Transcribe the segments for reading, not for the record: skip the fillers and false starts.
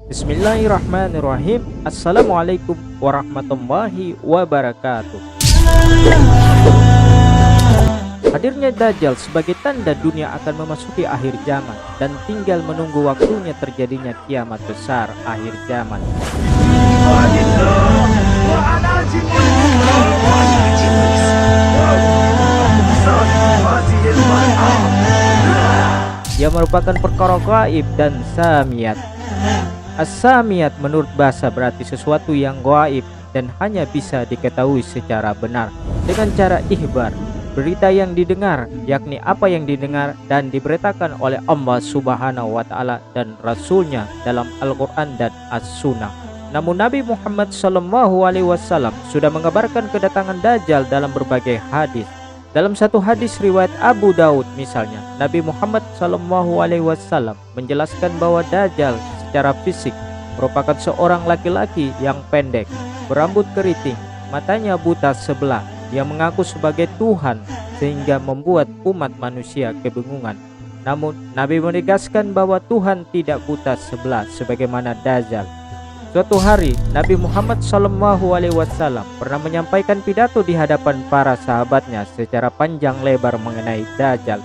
Bismillahirrahmanirrahim. Assalamualaikum warahmatullahi wabarakatuh. Hadirnya Dajjal sebagai tanda dunia akan memasuki akhir zaman dan tinggal menunggu waktunya terjadinya kiamat besar akhir zaman. Ia merupakan perkara gaib dan samiyat. As-samiyat menurut bahasa berarti sesuatu yang gaib dan hanya bisa diketahui secara benar dengan cara ihbar, berita yang didengar, yakni apa yang didengar dan diberitakan oleh Allah Subhanahu wa taala dan Rasulnya dalam Al-Qur'an dan As-Sunnah. Namun Nabi Muhammad SAW sudah mengabarkan kedatangan Dajjal dalam berbagai hadis. Dalam satu hadis riwayat Abu Daud misalnya, Nabi Muhammad SAW menjelaskan bahwa Dajjal secara fisik merupakan seorang laki-laki yang pendek, berambut keriting, matanya buta sebelah, yang mengaku sebagai Tuhan sehingga membuat umat manusia kebingungan. Namun Nabi menegaskan bahwa Tuhan tidak buta sebelah sebagaimana Dajjal. Suatu hari Nabi Muhammad SAW pernah menyampaikan pidato di hadapan para sahabatnya secara panjang lebar mengenai Dajjal.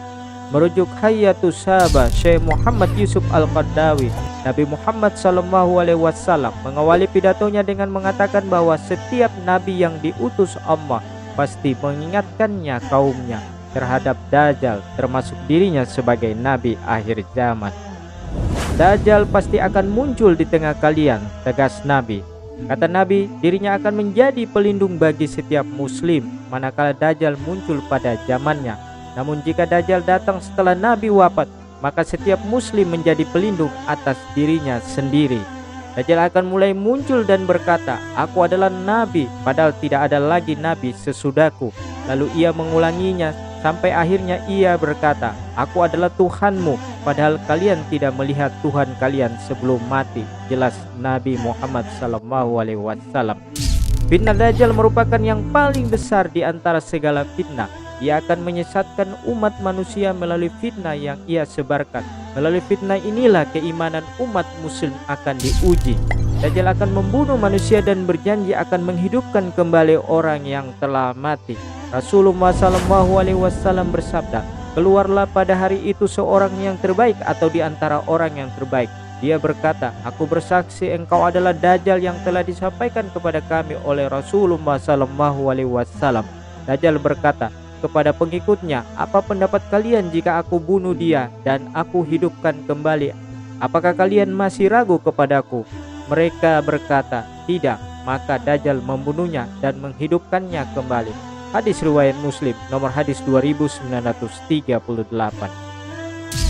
Merujuk Hayatus Sahabah Syekh Muhammad Yusuf Al-Qaradawi, Nabi Muhammad SAW mengawali pidatonya dengan mengatakan bahwa setiap nabi yang diutus Allah pasti mengingatkannya kaumnya terhadap Dajjal, termasuk dirinya sebagai nabi akhir zaman. Dajjal pasti akan muncul di tengah kalian, tegas Nabi. Kata Nabi, dirinya akan menjadi pelindung bagi setiap muslim manakala Dajjal muncul pada zamannya. Namun jika Dajjal datang setelah Nabi wafat, maka setiap muslim menjadi pelindung atas dirinya sendiri. Dajjal akan mulai muncul dan berkata, "Aku adalah nabi," padahal tidak ada lagi nabi sesudahku. Lalu ia mengulanginya sampai akhirnya ia berkata, "Aku adalah Tuhanmu," padahal kalian tidak melihat Tuhan kalian sebelum mati. Jelas Nabi Muhammad SAW. Fitnah Dajjal merupakan yang paling besar di antara segala fitnah. Ia akan menyesatkan umat manusia melalui fitnah yang ia sebarkan. Melalui fitnah inilah keimanan umat muslim akan diuji. Dajjal akan membunuh manusia dan berjanji akan menghidupkan kembali orang yang telah mati. Rasulullah SAW bersabda, "Keluarlah pada hari itu seorang yang terbaik atau di antara orang yang terbaik." Dia berkata, "Aku bersaksi engkau adalah Dajjal yang telah disampaikan kepada kami oleh Rasulullah SAW." Dajjal berkata kepada pengikutnya, "Apa pendapat kalian jika aku bunuh dia dan aku hidupkan kembali? Apakah kalian masih ragu kepadaku?" Mereka berkata, "Tidak." Maka Dajjal membunuhnya dan menghidupkannya kembali. Hadis riwayat Muslim nomor hadis 2938.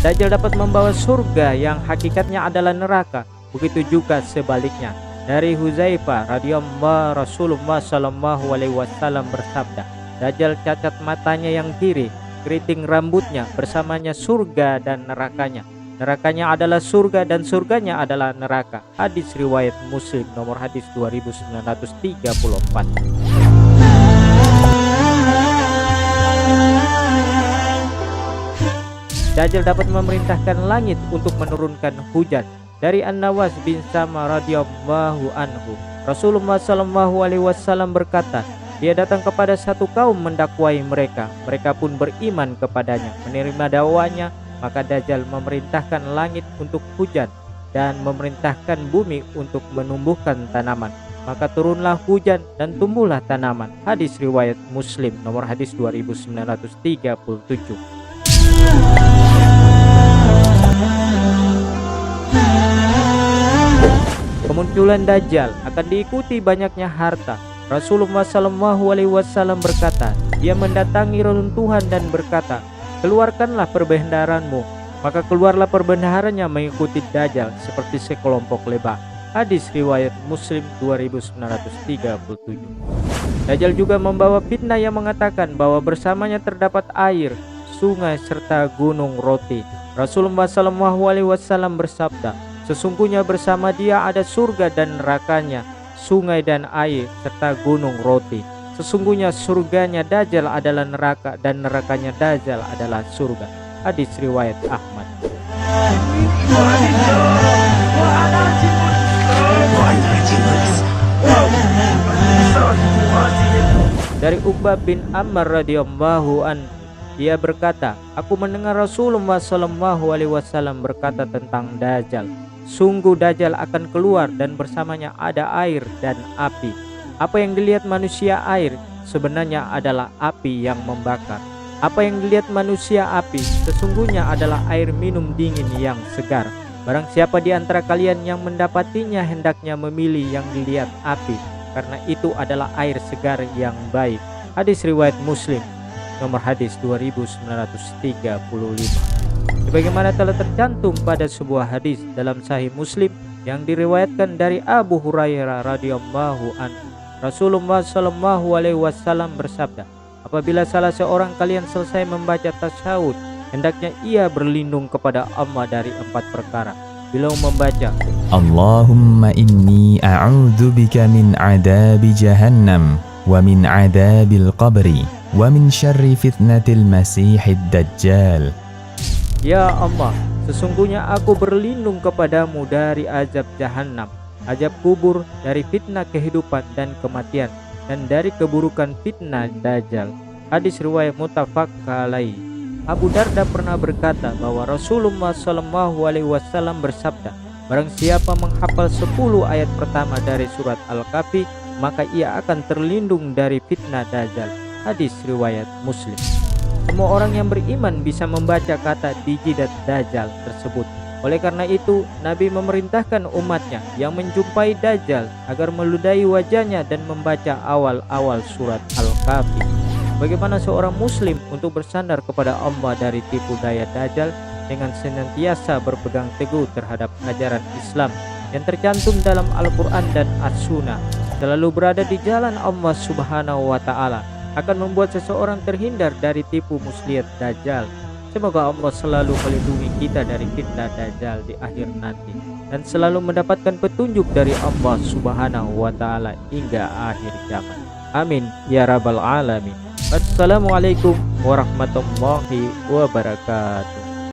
Dajjal dapat membawa surga yang hakikatnya adalah neraka. Begitu juga sebaliknya. Dari Huzaifah radhiyallahu Rasulullah SAW bersabda, "Dajjal cacat matanya yang kiri, keriting rambutnya, bersamanya surga dan nerakanya. Nerakanya adalah surga dan surganya adalah neraka." Hadis riwayat Muslim nomor hadis 2934. Dajjal dapat memerintahkan langit untuk menurunkan hujan. Dari An-Nawas bin Sama radhiyallahu anhu, Rasulullah SAW berkata, dia datang kepada satu kaum mendakwai mereka. Mereka pun beriman kepadanya, menerima dakwanya. Maka Dajjal memerintahkan langit untuk hujan dan memerintahkan bumi untuk menumbuhkan tanaman. Maka turunlah hujan dan tumbuhlah tanaman. Hadis riwayat Muslim nomor hadis 2937. Kemunculan Dajjal akan diikuti banyaknya harta. Rasulullah SAW berkata, dia mendatangi reruntuhan dan berkata, "Keluarkanlah perbendaharanmu." Maka keluarlah perbendaharannya mengikuti Dajjal seperti sekelompok lebah. Hadis riwayat Muslim 2937. Dajjal juga membawa fitnah yang mengatakan bahwa bersamanya terdapat air, sungai serta gunung roti. Rasulullah SAW bersabda, "Sesungguhnya bersama dia ada surga dan nerakanya, sungai dan air serta gunung roti. Sesungguhnya surganya Dajjal adalah neraka dan nerakanya Dajjal adalah surga." Hadis riwayat Ahmad. Dari Uqbah bin Ammar radhiyallahu anhu, dia berkata, aku mendengar Rasulullah SAW berkata tentang Dajjal. Sungguh Dajjal akan keluar dan bersamanya ada air dan api. Apa yang dilihat manusia air sebenarnya adalah api yang membakar. Apa yang dilihat manusia api sesungguhnya adalah air minum dingin yang segar. Barang siapa di antara kalian yang mendapatinya hendaknya memilih yang dilihat api, karena itu adalah air segar yang baik. Hadis riwayat Muslim, nomor hadis 2935. Sebagaimana telah tercantum pada sebuah hadis dalam Sahih Muslim yang diriwayatkan dari Abu Hurairah radhiyallahu anhu, Rasulullah SAW bersabda, apabila salah seorang kalian selesai membaca tasyahud, hendaknya ia berlindung kepada Allah dari 4 perkara. Beliau membaca, Allahumma inni a'udzubika min adabi jahannam wa min adabil qabri wa min syarri fitnatil masihid dajjal. Ya Allah, sesungguhnya aku berlindung kepadamu dari azab jahannam, azab kubur, dari fitnah kehidupan dan kematian, dan dari keburukan fitnah Dajjal. Hadis riwayat muttafaq alaih. Abu Darda pernah berkata bahwa Rasulullah SAW bersabda, barang siapa menghafal 10 ayat pertama dari surat Al-Kahfi, maka ia akan terlindung dari fitnah Dajjal. Hadis riwayat Muslim. Semua orang yang beriman bisa membaca kata di jidat Dajjal tersebut. Oleh karena itu, Nabi memerintahkan umatnya yang menjumpai Dajjal agar meludahi wajahnya dan membaca awal-awal surat Al-Kahfi. Bagaimana seorang muslim untuk bersandar kepada Allah dari tipu daya Dajjal dengan senantiasa berpegang teguh terhadap ajaran Islam yang tercantum dalam Al-Quran dan As-Sunnah, selalu berada di jalan Allah Subhanahu wa Ta'ala, akan membuat seseorang terhindar dari tipu muslihat Dajjal. Semoga Allah selalu melindungi kita dari fitnah Dajjal di akhir nanti, dan selalu mendapatkan petunjuk dari Allah Subhanahu wa Ta'ala hingga akhir zaman. Amin ya rabbal alamin. Wassalamualaikum warahmatullahi wabarakatuh.